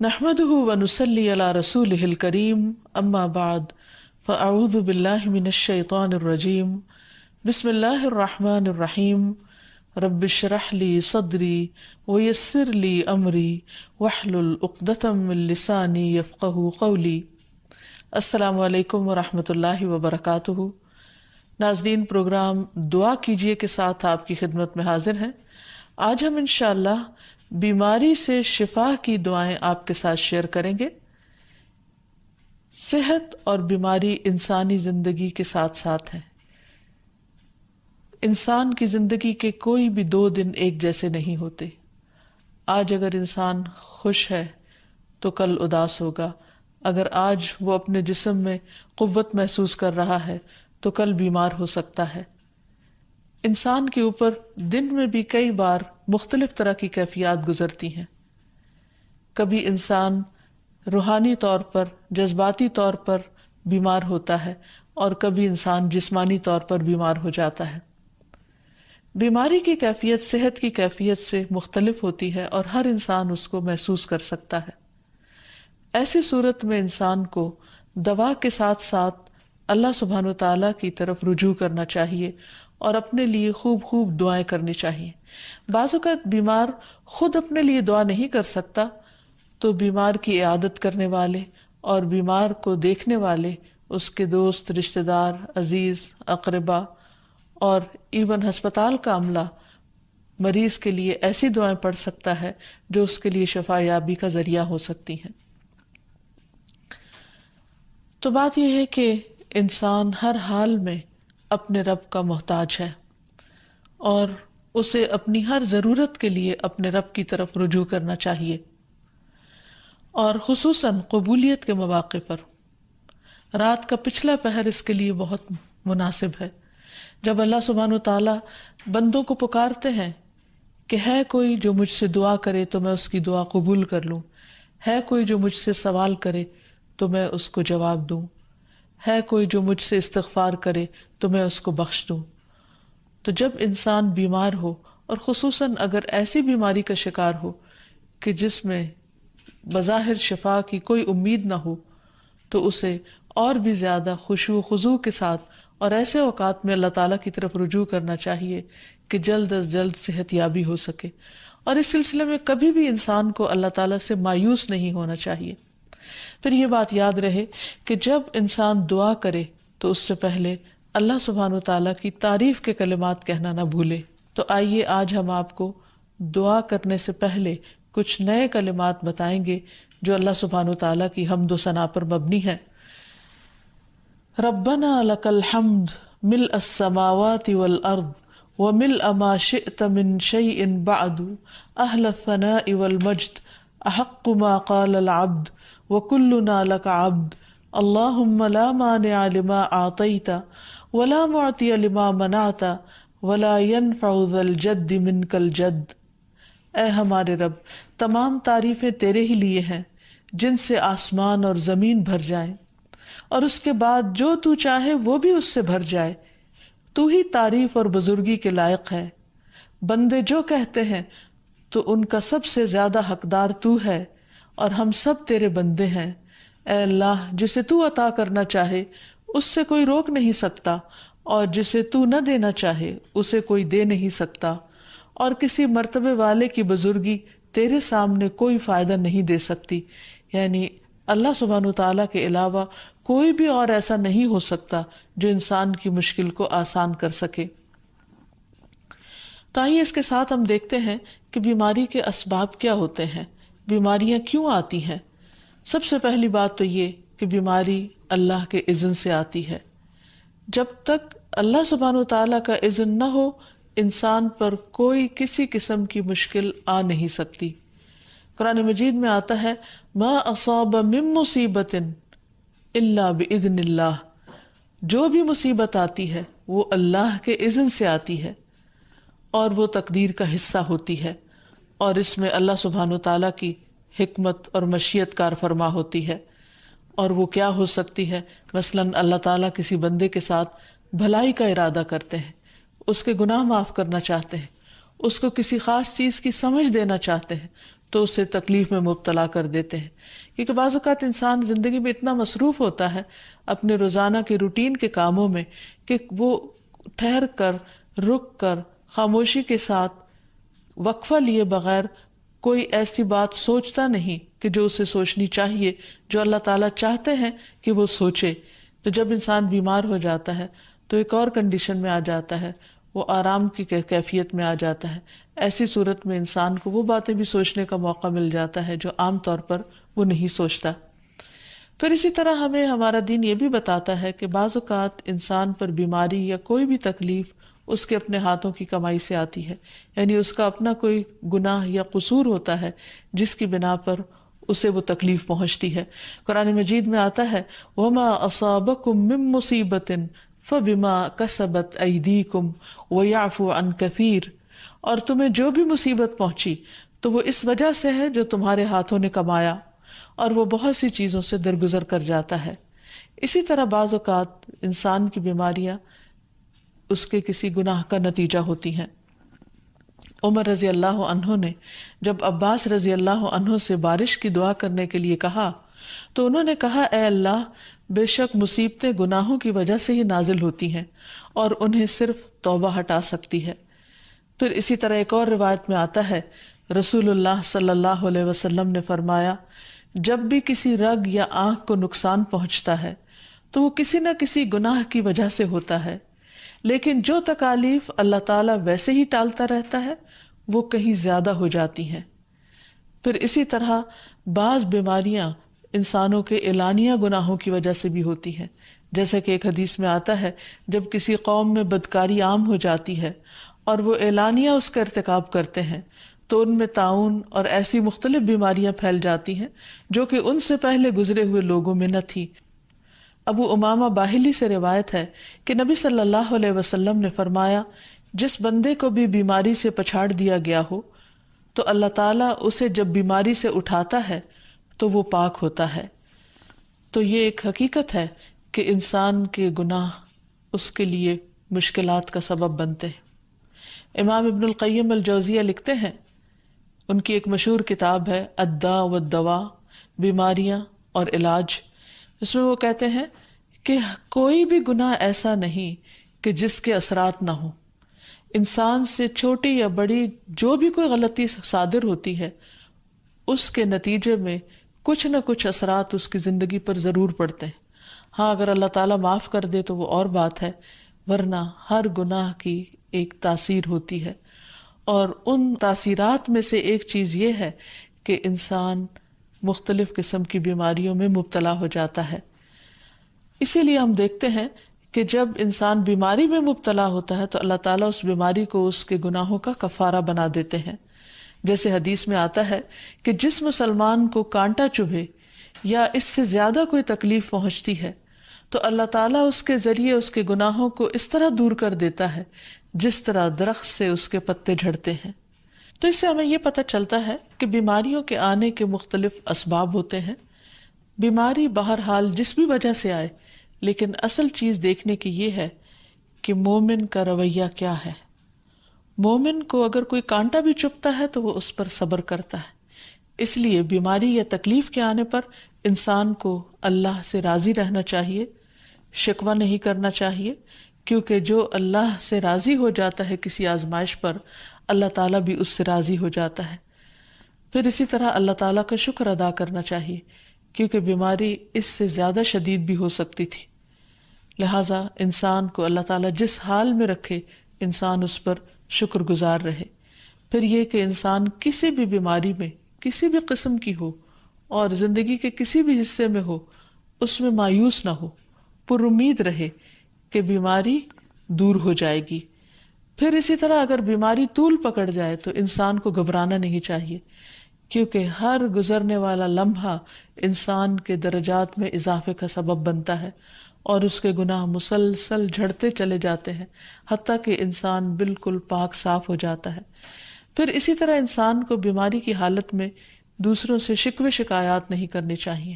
نحمده ونصلي على رسوله الكريم اما بعد فاعوذ بالله من الشيطان الرجيم بسم الله الرحمن الرحيم رب اشرح لي صدري ويسر لي امري واحلل عقدة من لساني يفقهوا قولي۔ السلام علیکم ورحمۃ اللہ وبرکاتہ۔ ناظرین، پروگرام دعا کیجئے کے ساتھ آپ کی خدمت میں حاضر ہیں۔ آج ہم انشاءاللہ بیماری سے شفا کی دعائیں آپ کے ساتھ شیئر کریں گے۔ صحت اور بیماری انسانی زندگی کے ساتھ ساتھ ہیں۔ انسان کی زندگی کے کوئی بھی 2 دن ایک جیسے نہیں ہوتے۔ آج اگر انسان خوش ہے تو کل اداس ہوگا، اگر آج وہ اپنے جسم میں قوت محسوس کر رہا ہے تو کل بیمار ہو سکتا ہے۔ انسان کے اوپر دن میں بھی کئی بار مختلف طرح کی کیفیات گزرتی ہیں۔ کبھی انسان روحانی طور پر، جذباتی طور پر بیمار ہوتا ہے اور کبھی انسان جسمانی طور پر بیمار ہو جاتا ہے۔ بیماری کی کیفیت صحت کی کیفیت سے مختلف ہوتی ہے اور ہر انسان اس کو محسوس کر سکتا ہے۔ ایسی صورت میں انسان کو دوا کے ساتھ ساتھ اللہ سبحانہ و تعالیٰ کی طرف رجوع کرنا چاہیے اور اپنے لیے خوب خوب دعائیں کرنی چاہیے۔ بعض اوقات بیمار خود اپنے لیے دعا نہیں کر سکتا تو بیمار کی عیادت کرنے والے اور بیمار کو دیکھنے والے، اس کے دوست، رشتہ دار، عزیز، اقربا اور ایون ہسپتال کا عملہ مریض کے لیے ایسی دعائیں پڑھ سکتا ہے جو اس کے لیے شفا یابی کا ذریعہ ہو سکتی ہیں۔ تو بات یہ ہے کہ انسان ہر حال میں اپنے رب کا محتاج ہے اور اسے اپنی ہر ضرورت کے لیے اپنے رب کی طرف رجوع کرنا چاہیے، اور خصوصاً قبولیت کے مواقع پر۔ رات کا پچھلا پہر اس کے لیے بہت مناسب ہے، جب اللہ سبحانہ وتعالیٰ بندوں کو پکارتے ہیں کہ ہے کوئی جو مجھ سے دعا کرے تو میں اس کی دعا قبول کر لوں، ہے کوئی جو مجھ سے سوال کرے تو میں اس کو جواب دوں، ہے کوئی جو مجھ سے استغفار کرے تو میں اس کو بخش دوں۔ تو جب انسان بیمار ہو، اور خصوصاً اگر ایسی بیماری کا شکار ہو کہ جس میں بظاہر شفا کی کوئی امید نہ ہو، تو اسے اور بھی زیادہ خشوع و خضوع کے ساتھ اور ایسے اوقات میں اللہ تعالیٰ کی طرف رجوع کرنا چاہیے کہ جلد از جلد صحت یابی ہو سکے۔ اور اس سلسلے میں کبھی بھی انسان کو اللہ تعالیٰ سے مایوس نہیں ہونا چاہیے۔ پھر یہ بات یاد رہے کہ جب انسان دعا کرے تو اس سے پہلے اللہ سبحانہ وتعالیٰ کی تعریف کے کلمات کہنا نہ بھولے۔ تو آئیے آج ہم آپ کو دعا کرنے سے پہلے کچھ نئے کلمات بتائیں گے جو اللہ سبحانہ وتعالیٰ کی حمد و ثنا پر مبنی ہیں۔ ربنا لک الحمد ملء السماوات والارض وملء ما شئت من شیء بعد اہل الثناء والمجد احق ما قال العبد وكلنا لك عبد اللهم لا مانع لما اعطيت ولا معطي لما منعت ولا ينفع ذا الجد منك الجد۔ اے ہمارے رب، تمام تعریفیں تیرے ہی لیے ہیں جن سے آسمان اور زمین بھر جائیں، اور اس کے بعد جو تو چاہے وہ بھی اس سے بھر جائے۔ تو ہی تعریف اور بزرگی کے لائق ہے۔ بندے جو کہتے ہیں تو ان کا سب سے زیادہ حقدار تو ہے، اور ہم سب تیرے بندے ہیں۔ اے اللہ، جسے تو عطا کرنا چاہے اس سے کوئی روک نہیں سکتا، اور جسے تو نہ دینا چاہے اسے کوئی دے نہیں سکتا، اور کسی مرتبے والے کی بزرگی تیرے سامنے کوئی فائدہ نہیں دے سکتی۔ یعنی اللہ سبحانہ وتعالیٰ کے علاوہ کوئی بھی اور ایسا نہیں ہو سکتا جو انسان کی مشکل کو آسان کر سکے۔ تو آئیے اس کے ساتھ ہم دیکھتے ہیں کہ بیماری کے اسباب کیا ہوتے ہیں، بیماریاں کیوں آتی ہیں۔ سب سے پہلی بات تو یہ کہ بیماری اللہ کے اذن سے آتی ہے۔ جب تک اللہ سبحانہ وتعالیٰ کا اذن نہ ہو، انسان پر کوئی کسی قسم کی مشکل آ نہیں سکتی۔ قرآن مجید میں آتا ہے ما اصاب من مصیبت الا باذن اللہ، جو بھی مصیبت آتی ہے وہ اللہ کے اذن سے آتی ہے اور وہ تقدیر کا حصہ ہوتی ہے، اور اس میں اللہ سبحانہ وتعالیٰ کی حکمت اور مشیت کار فرما ہوتی ہے۔ اور وہ کیا ہو سکتی ہے؟ مثلاً اللہ تعالیٰ کسی بندے کے ساتھ بھلائی کا ارادہ کرتے ہیں، اس کے گناہ معاف کرنا چاہتے ہیں، اس کو کسی خاص چیز کی سمجھ دینا چاہتے ہیں، تو اسے تکلیف میں مبتلا کر دیتے ہیں، کیونکہ بعض اوقات انسان زندگی میں اتنا مصروف ہوتا ہے اپنے روزانہ کے روٹین کے کاموں میں کہ وہ ٹھہر کر، رک کر، خاموشی کے ساتھ وقفہ لیے بغیر کوئی ایسی بات سوچتا نہیں کہ جو اسے سوچنی چاہیے، جو اللہ تعالیٰ چاہتے ہیں کہ وہ سوچے۔ تو جب انسان بیمار ہو جاتا ہے تو ایک اور کنڈیشن میں آ جاتا ہے، وہ آرام کی کیفیت میں آ جاتا ہے۔ ایسی صورت میں انسان کو وہ باتیں بھی سوچنے کا موقع مل جاتا ہے جو عام طور پر وہ نہیں سوچتا۔ پھر اسی طرح ہمیں ہمارا دین یہ بھی بتاتا ہے کہ بعض اوقات انسان پر بیماری یا کوئی بھی تکلیف اس کے اپنے ہاتھوں کی کمائی سے آتی ہے، یعنی اس کا اپنا کوئی گناہ یا قصور ہوتا ہے جس کی بنا پر اسے وہ تکلیف پہنچتی ہے۔ قرآن مجید میں آتا ہے وَمَا أَصَابَكُم مِّن مُّصِيبَةٍ فَبِمَا كَسَبَتْ أَيْدِيكُمْ وَيَعْفُو عَن كَثِيرٍ، اور تمہیں جو بھی مصیبت پہنچی تو وہ اس وجہ سے ہے جو تمہارے ہاتھوں نے کمایا، اور وہ بہت سی چیزوں سے درگزر کر جاتا ہے۔ اسی طرح بعض اوقات انسان کی بیماریاں اس کے کسی گناہ کا نتیجہ ہوتی ہیں۔ عمر رضی اللہ عنہ نے جب عباس رضی اللہ عنہ سے بارش کی دعا کرنے کے لیے کہا تو انہوں نے کہا اے اللہ، بے شک مصیبتیں گناہوں کی وجہ سے ہی نازل ہوتی ہیں اور انہیں صرف توبہ ہٹا سکتی ہے۔ پھر اسی طرح ایک اور روایت میں آتا ہے رسول اللہ صلی اللہ علیہ وسلم نے فرمایا جب بھی کسی رگ یا آنکھ کو نقصان پہنچتا ہے تو وہ کسی نہ کسی گناہ کی وجہ سے ہوتا ہے، لیکن جو تکالیف اللہ تعالیٰ ویسے ہی ٹالتا رہتا ہے وہ کہیں زیادہ ہو جاتی ہیں۔ پھر اسی طرح بعض بیماریاں انسانوں کے اعلانیہ گناہوں کی وجہ سے بھی ہوتی ہیں، جیسے کہ ایک حدیث میں آتا ہے جب کسی قوم میں بدکاری عام ہو جاتی ہے اور وہ اعلانیہ اس کا ارتکاب کرتے ہیں تو ان میں طاعون اور ایسی مختلف بیماریاں پھیل جاتی ہیں جو کہ ان سے پہلے گزرے ہوئے لوگوں میں نہ تھی۔ ابو امامہ باہلی سے روایت ہے کہ نبی صلی اللہ علیہ وسلم نے فرمایا جس بندے کو بھی بیماری سے پچھاڑ دیا گیا ہو تو اللہ تعالیٰ اسے جب بیماری سے اٹھاتا ہے تو وہ پاک ہوتا ہے۔ تو یہ ایک حقیقت ہے کہ انسان کے گناہ اس کے لیے مشکلات کا سبب بنتے ہیں۔ امام ابن القیم الجوزیہ لکھتے ہیں، ان کی ایک مشہور کتاب ہے الداء والدواء، بیماریاں اور علاج، اس میں وہ کہتے ہیں کہ کوئی بھی گناہ ایسا نہیں کہ جس کے اثرات نہ ہوں۔ انسان سے چھوٹی یا بڑی جو بھی کوئی غلطی صادر ہوتی ہے اس کے نتیجے میں کچھ نہ کچھ اثرات اس کی زندگی پر ضرور پڑتے ہیں۔ ہاں اگر اللہ تعالیٰ معاف کر دے تو وہ اور بات ہے، ورنہ ہر گناہ کی ایک تاثیر ہوتی ہے، اور ان تاثیرات میں سے ایک چیز یہ ہے کہ انسان مختلف قسم کی بیماریوں میں مبتلا ہو جاتا ہے۔ اسی لیے ہم دیکھتے ہیں کہ جب انسان بیماری میں مبتلا ہوتا ہے تو اللہ تعالیٰ اس بیماری کو اس کے گناہوں کا کفارہ بنا دیتے ہیں۔ جیسے حدیث میں آتا ہے کہ جس مسلمان کو کانٹا چبھے یا اس سے زیادہ کوئی تکلیف پہنچتی ہے تو اللہ تعالیٰ اس کے ذریعے اس کے گناہوں کو اس طرح دور کر دیتا ہے جس طرح درخت سے اس کے پتے جھڑتے ہیں۔ تو اس سے ہمیں یہ پتہ چلتا ہے کہ بیماریوں کے آنے کے مختلف اسباب ہوتے ہیں۔ بیماری بہرحال جس بھی وجہ سے آئے، لیکن اصل چیز دیکھنے کی یہ ہے کہ مومن کا رویہ کیا ہے۔ مومن کو اگر کوئی کانٹا بھی چبھتا ہے تو وہ اس پر صبر کرتا ہے۔ اس لیے بیماری یا تکلیف کے آنے پر انسان کو اللہ سے راضی رہنا چاہیے، شکوہ نہیں کرنا چاہیے، کیونکہ جو اللہ سے راضی ہو جاتا ہے کسی آزمائش پر، اللہ تعالیٰ بھی اس سے راضی ہو جاتا ہے۔ پھر اسی طرح اللہ تعالیٰ کا شکر ادا کرنا چاہیے، کیونکہ بیماری اس سے زیادہ شدید بھی ہو سکتی تھی۔ لہٰذا انسان کو اللہ تعالیٰ جس حال میں رکھے انسان اس پر شکر گزار رہے۔ پھر یہ کہ انسان کسی بھی بیماری میں کسی بھی قسم کی ہو اور زندگی کے کسی بھی حصے میں ہو اس میں مایوس نہ ہو، پر امید رہے کہ بیماری دور ہو جائے گی۔ پھر اسی طرح اگر بیماری طول پکڑ جائے تو انسان کو گھبرانا نہیں چاہیے، کیونکہ ہر گزرنے والا لمحہ انسان کے درجات میں اضافے کا سبب بنتا ہے اور اس کے گناہ مسلسل جھڑتے چلے جاتے ہیں حتیٰ کہ انسان بالکل پاک صاف ہو جاتا ہے۔ پھر اسی طرح انسان کو بیماری کی حالت میں دوسروں سے شکوے شکایات نہیں کرنی چاہیے،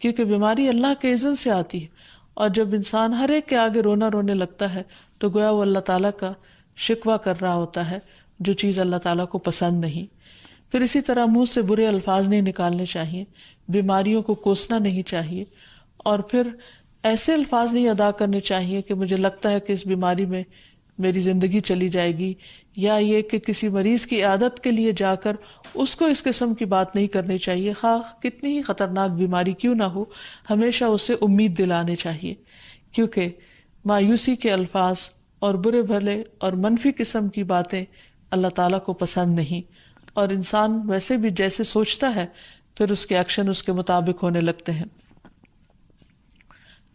کیونکہ بیماری اللہ کے اذن سے آتی ہے، اور جب انسان ہر ایک کے آگے رونے لگتا ہے تو گویا وہ اللہ تعالیٰ کا شکوہ کر رہا ہوتا ہے، جو چیز اللہ تعالیٰ کو پسند نہیں۔ پھر اسی طرح منہ سے برے الفاظ نہیں نکالنے چاہیے، بیماریوں کو کوسنا نہیں چاہیے، اور پھر ایسے الفاظ نہیں ادا کرنے چاہیے کہ مجھے لگتا ہے کہ اس بیماری میں میری زندگی چلی جائے گی، یا یہ کہ کسی مریض کی عیادت کے لیے جا کر اس کو اس قسم کی بات نہیں کرنی چاہیے، خواہ کتنی ہی خطرناک بیماری کیوں نہ ہو، ہمیشہ اسے امید دلانے چاہیے، کیونکہ مایوسی کے الفاظ اور برے بھلے اور منفی قسم کی باتیں اللہ تعالیٰ کو پسند نہیں، اور انسان ویسے بھی جیسے سوچتا ہے پھر اس کے ایکشن اس کے مطابق ہونے لگتے ہیں۔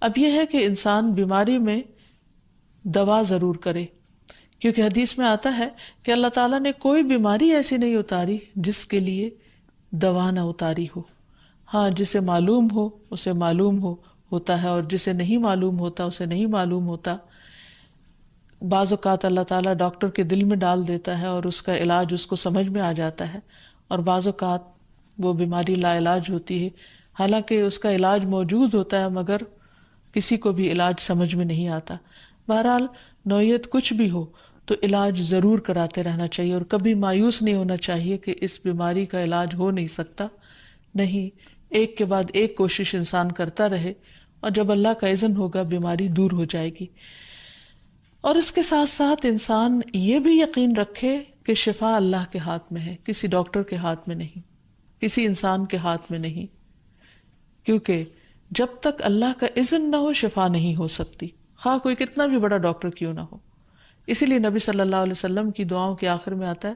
اب یہ ہے کہ انسان بیماری میں دوا ضرور کرے، کیونکہ حدیث میں آتا ہے کہ اللہ تعالیٰ نے کوئی بیماری ایسی نہیں اتاری جس کے لیے دوا نہ اتاری ہو۔ ہاں، جسے معلوم ہو اسے معلوم ہوتا ہے، اور جسے نہیں معلوم ہوتا اسے نہیں معلوم ہوتا۔ بعض اوقات اللہ تعالیٰ ڈاکٹر کے دل میں ڈال دیتا ہے اور اس کا علاج اس کو سمجھ میں آ جاتا ہے، اور بعض اوقات وہ بیماری لا علاج ہوتی ہے، حالانکہ اس کا علاج موجود ہوتا ہے مگر کسی کو بھی علاج سمجھ میں نہیں آتا۔ بہرحال نوعیت کچھ بھی ہو تو علاج ضرور کراتے رہنا چاہیے، اور کبھی مایوس نہیں ہونا چاہیے کہ اس بیماری کا علاج ہو نہیں سکتا، نہیں، ایک کے بعد ایک کوشش انسان کرتا رہے، اور جب اللہ کا اذن ہوگا بیماری دور ہو جائے گی۔ اور اس کے ساتھ ساتھ انسان یہ بھی یقین رکھے کہ شفا اللہ کے ہاتھ میں ہے، کسی ڈاکٹر کے ہاتھ میں نہیں، کسی انسان کے ہاتھ میں نہیں، کیونکہ جب تک اللہ کا اذن نہ ہو شفا نہیں ہو سکتی، خواہ کوئی کتنا بھی بڑا ڈاکٹر کیوں نہ ہو۔ اسی لیے نبی صلی اللہ علیہ وسلم کی دعاؤں کے آخر میں آتا ہے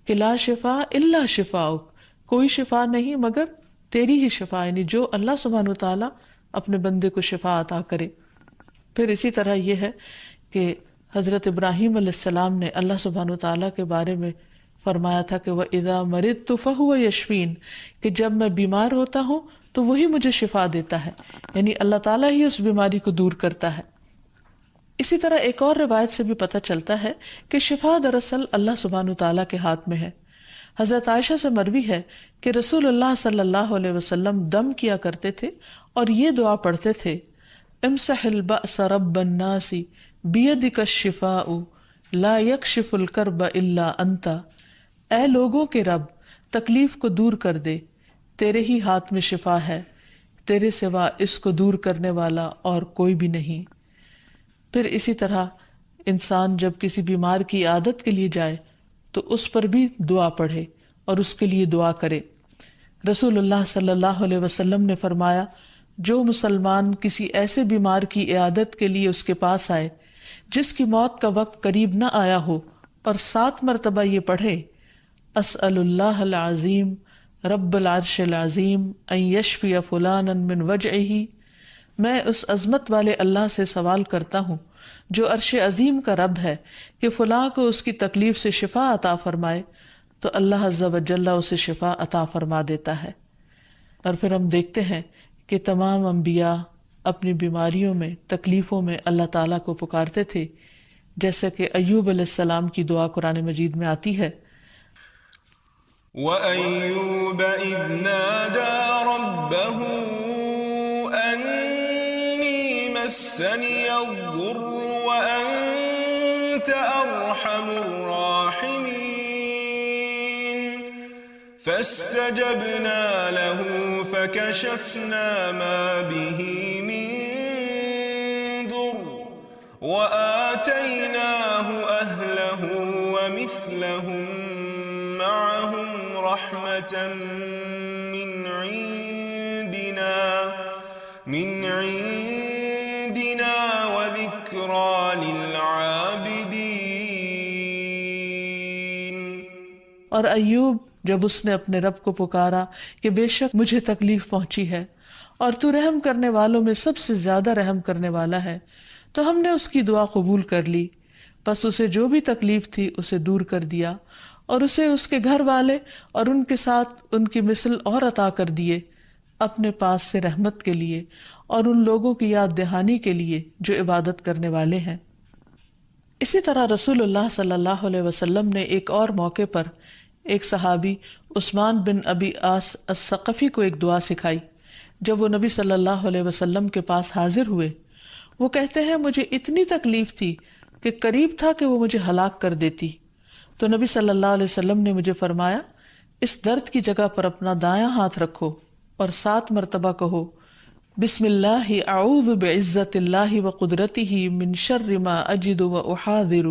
کہ لا شفا الا شفاؤک، کوئی شفا نہیں مگر تیری ہی شفا، یعنی جو اللہ سبحانہ وتعالیٰ اپنے بندے کو شفا عطا کرے۔ پھر اسی طرح یہ ہے کہ حضرت ابراہیم علیہ السلام نے اللہ سبحانہ وتعالیٰ کے بارے میں فرمایا تھا کہ وَإِذَا مَرِضْتُ فَهُوَ يَشْفِينِ، کہ جب میں بیمار ہوتا ہوں تو وہی مجھے شفا دیتا ہے، یعنی اللہ تعالیٰ ہی اس بیماری کو دور کرتا ہے۔ اسی طرح ایک اور روایت سے بھی پتہ چلتا ہے کہ شفا دراصل اللہ سبحانہ وتعالیٰ کے ہاتھ میں ہے۔ حضرت عائشہ سے مروی ہے کہ رسول اللہ صلی اللہ علیہ وسلم دم کیا کرتے تھے اور یہ دعا پڑھتے تھے، امسح البأس رب الناس بیدک الشفاء لا یکشف الکرب الا انت، اے لوگوں کے رب تکلیف کو دور کر دے، تیرے ہی ہاتھ میں شفا ہے، تیرے سوا اس کو دور کرنے والا اور کوئی بھی نہیں۔ پھر اسی طرح انسان جب کسی بیمار کی عادت کے لیے جائے تو اس پر بھی دعا پڑھے اور اس کے لیے دعا کرے۔ رسول اللہ صلی اللہ علیہ وسلم نے فرمایا، جو مسلمان کسی ایسے بیمار کی عیادت کے لیے اس کے پاس آئے جس کی موت کا وقت قریب نہ آیا ہو اور 7 مرتبہ یہ پڑھے، اسأل اللہ العظیم رب العرش العظیم ان یشفی فلانا من وجعہ، میں اس عظمت والے اللہ سے سوال کرتا ہوں جو عرش عظیم کا رب ہے کہ فلاں کو اس کی تکلیف سے شفا عطا فرمائے، تو اللہ عز و جل اسے شفا عطا فرما دیتا ہے۔ اور پھر ہم دیکھتے ہیں کہ تمام انبیاء اپنی بیماریوں میں، تکلیفوں میں اللہ تعالیٰ کو پکارتے تھے، جیسا کہ ایوب علیہ السلام کی دعا قرآن مجید میں آتی ہے، وَأَيُّوبَ إِذْ نَادَى رَبَّهُ أَنِّي مَسَّنِيَ الضُّرُّ وَأَنْتَ أَرْحَمُ الرَّاحِمِينَ فَاسْتَجَبْنَا لَهُ فَكَشَفْنَا مَا بِهِ مِنْ ضُرٍّ وَآتَيْنَاهُ أَهْلَهُ وَمِثْلَهُمْ معهم رحمة من عندنا وذكرى للعابدين۔ اور ایوب جب اس نے اپنے رب کو پکارا کہ بے شک مجھے تکلیف پہنچی ہے اور تو رحم کرنے والوں میں سب سے زیادہ رحم کرنے والا ہے، تو ہم نے اس کی دعا قبول کر لی، پس اسے جو بھی تکلیف تھی اسے دور کر دیا، اور اسے اس کے گھر والے اور ان کے ساتھ ان کی مثل اور عطا کر دیے، اپنے پاس سے رحمت کے لیے اور ان لوگوں کی یاد دہانی کے لیے جو عبادت کرنے والے ہیں۔ اسی طرح رسول اللہ صلی اللہ علیہ وسلم نے ایک اور موقع پر ایک صحابی عثمان بن ابی عاص الثقفی کو ایک دعا سکھائی۔ جب وہ نبی صلی اللہ علیہ وسلم کے پاس حاضر ہوئے، وہ کہتے ہیں مجھے اتنی تکلیف تھی کہ قریب تھا کہ وہ مجھے ہلاک کر دیتی، تو نبی صلی اللہ علیہ وسلم نے مجھے فرمایا اس درد کی جگہ پر اپنا دایاں ہاتھ رکھو اور 7 مرتبہ کہو بسم اللہ اعوذ بعزت اللہ و قدرتہ من شر ما اجد و احاذر،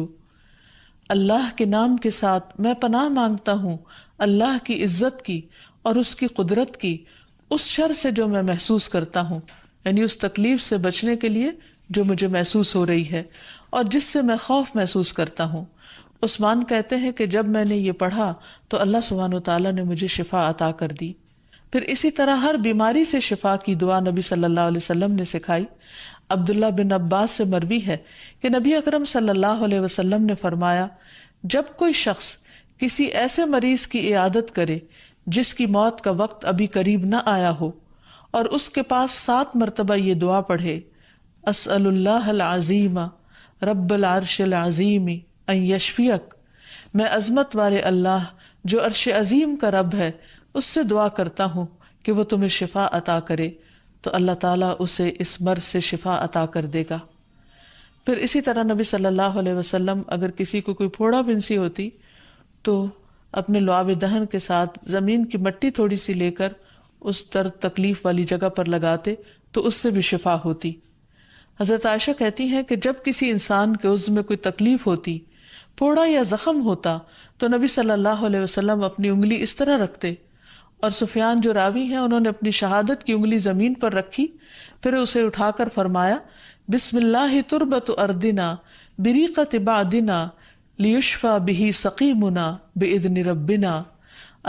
اللہ کے نام کے ساتھ میں پناہ مانگتا ہوں اللہ کی عزت کی اور اس کی قدرت کی اس شر سے جو میں محسوس کرتا ہوں، یعنی اس تکلیف سے بچنے کے لیے جو مجھے محسوس ہو رہی ہے اور جس سے میں خوف محسوس کرتا ہوں۔ عثمان کہتے ہیں کہ جب میں نے یہ پڑھا تو اللہ سبحانہ وتعالیٰ نے مجھے شفا عطا کر دی۔ پھر اسی طرح ہر بیماری سے شفا کی دعا نبی صلی اللہ علیہ وسلم نے سکھائی۔ عبداللہ بن عباس سے مروی ہے کہ نبی اکرم صلی اللہ علیہ وسلم نے فرمایا، جب کوئی شخص کسی ایسے مریض کی عیادت کرے جس کی موت کا وقت ابھی قریب نہ آیا ہو اور اس کے پاس 7 مرتبہ یہ دعا پڑھے، اسأل اللہ العظیم رب العرش العظیم ان یشفیک، میں عظمت والے اللہ جو عرش عظیم کا رب ہے اس سے دعا کرتا ہوں کہ وہ تمہیں شفا عطا کرے، تو اللہ تعالیٰ اسے اس مرض سے شفا عطا کر دے گا۔ پھر اسی طرح نبی صلی اللہ علیہ وسلم اگر کسی کو کوئی پھوڑا بنسی ہوتی تو اپنے لعاب دہن کے ساتھ زمین کی مٹی تھوڑی سی لے کر اس درد تکلیف والی جگہ پر لگاتے تو اس سے بھی شفا ہوتی۔ حضرت عائشہ کہتی ہیں کہ جب کسی انسان کے عضو میں کوئی تکلیف ہوتی، پھوڑا یا زخم ہوتا، تو نبی صلی اللہ علیہ وسلم اپنی انگلی اس طرح رکھتے، اور سفیان جو راوی ہیں انہوں نے اپنی شہادت کی انگلی زمین پر رکھی، پھر اسے اٹھا کر فرمایا بسم اللہ تربت اردنا بریقت بعدنا لیشفى به سقیمنا باذن ربنا،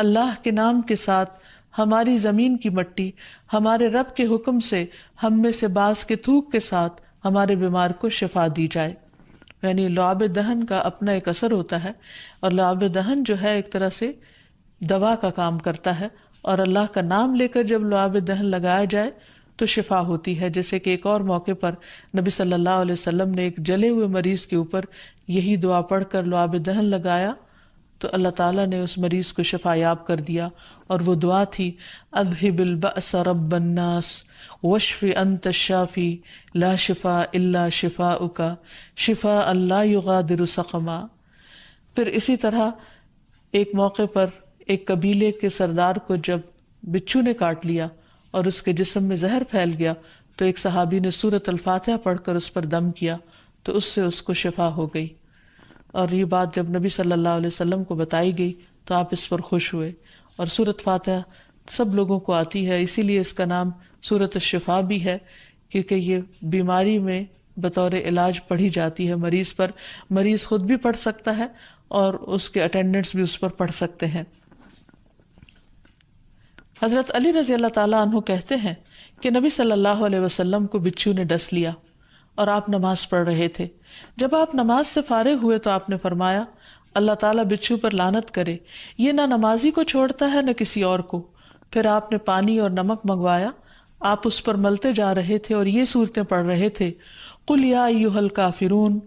اللہ کے نام کے ساتھ ہماری زمین کی مٹی ہمارے رب کے حکم سے ہم میں سے بعض کے تھوک کے ساتھ ہمارے بیمار کو شفا دی جائے۔ یعنی لعاب دہن کا اپنا ایک اثر ہوتا ہے، اور لعاب دہن جو ہے ایک طرح سے دوا کا کام کرتا ہے، اور اللہ کا نام لے کر جب لعاب دہن لگایا جائے تو شفا ہوتی ہے۔ جیسے کہ ایک اور موقع پر نبی صلی اللہ علیہ وسلم نے ایک جلے ہوئے مریض کے اوپر یہی دعا پڑھ کر لعاب دہن لگایا تو اللہ تعالیٰ نے اس مریض کو شفا یاب کر دیا، اور وہ دعا تھی اذہب البأس رب الناس واشف انت الشافی لا شفاء الا شفاؤک شفاء لا یغادر سقما۔ پھر اسی طرح ایک موقع پر ایک قبیلے کے سردار کو جب بچھو نے کاٹ لیا اور اس کے جسم میں زہر پھیل گیا تو ایک صحابی نے سورۃ الفاتحہ پڑھ کر اس پر دم کیا تو اس سے اس کو شفا ہو گئی، اور یہ بات جب نبی صلی اللہ علیہ وسلم کو بتائی گئی تو آپ اس پر خوش ہوئے۔ اور سورۃ فاتحہ سب لوگوں کو آتی ہے، اسی لیے اس کا نام سورۃ الشفا بھی ہے، کیونکہ یہ بیماری میں بطور علاج پڑھی جاتی ہے مریض پر، مریض خود بھی پڑھ سکتا ہے اور اس کے اٹینڈنٹس بھی اس پر پڑھ سکتے ہیں۔ حضرت علی رضی اللہ تعالیٰ عنہ کہتے ہیں کہ نبی صلی اللہ علیہ وسلم کو بچھو نے ڈس لیا اور آپ نماز پڑھ رہے تھے۔ جب آپ نماز سے فارغ ہوئے تو آپ نے فرمایا اللہ تعالیٰ بچھو پر لعنت کرے، یہ نہ نمازی کو چھوڑتا ہے نہ کسی اور کو۔ پھر آپ نے پانی اور نمک منگوایا، آپ اس پر ملتے جا رہے تھے اور یہ صورتیں پڑھ رہے تھے قل یا ایھا الکافرون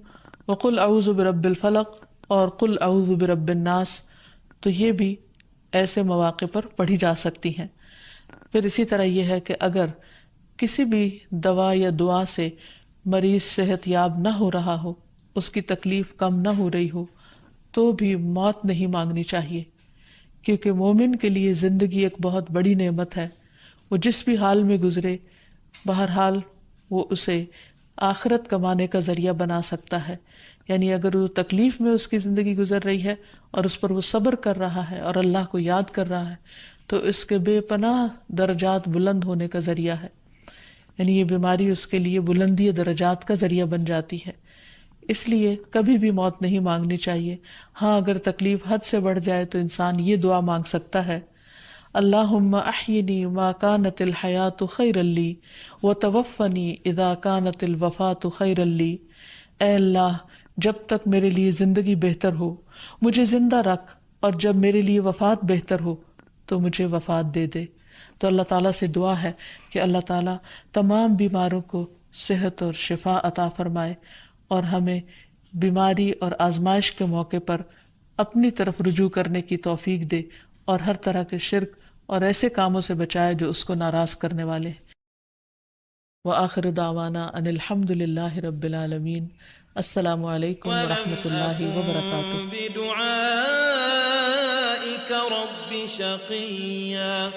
وقل اعوذ برب الفلق اور قل اعوذ برب الناس، تو یہ بھی ایسے مواقع پر پڑھی جا سکتی ہیں۔ پھر اسی طرح یہ ہے کہ اگر کسی بھی دوا یا دعا سے مریض صحت یاب نہ ہو رہا ہو، اس کی تکلیف کم نہ ہو رہی ہو، تو بھی موت نہیں مانگنی چاہیے، کیونکہ مومن کے لیے زندگی ایک بہت بڑی نعمت ہے۔ وہ جس بھی حال میں گزرے، بہرحال وہ اسے آخرت کمانے کا ذریعہ بنا سکتا ہے۔ یعنی اگر وہ تکلیف میں اس کی زندگی گزر رہی ہے اور اس پر وہ صبر کر رہا ہے اور اللہ کو یاد کر رہا ہے تو اس کے بے پناہ درجات بلند ہونے کا ذریعہ ہے۔ یعنی یہ بیماری اس کے لیے بلندی درجات کا ذریعہ بن جاتی ہے، اس لیے کبھی بھی موت نہیں مانگنی چاہیے۔ ہاں اگر تکلیف حد سے بڑھ جائے تو انسان یہ دعا مانگ سکتا ہے اللہم احینی ما کانت الحیات خیرا لی وتوفنی اذا کانت الوفات خیرا لی، اے اللہ جب تک میرے لیے زندگی بہتر ہو مجھے زندہ رکھ، اور جب میرے لیے وفات بہتر ہو تو مجھے وفات دے دے۔ تو اللہ تعالیٰ سے دعا ہے کہ اللہ تعالیٰ تمام بیماروں کو صحت اور شفا عطا فرمائے، اور ہمیں بیماری اور آزمائش کے موقع پر اپنی طرف رجوع کرنے کی توفیق دے، اور ہر طرح کے شرک اور ایسے کاموں سے بچائے جو اس کو ناراض کرنے والے۔ وآخر دعوانا ان الحمد للہ رب العالمین۔ السلام علیکم ورحمۃ اللہ وبرکاتہ۔ شقيا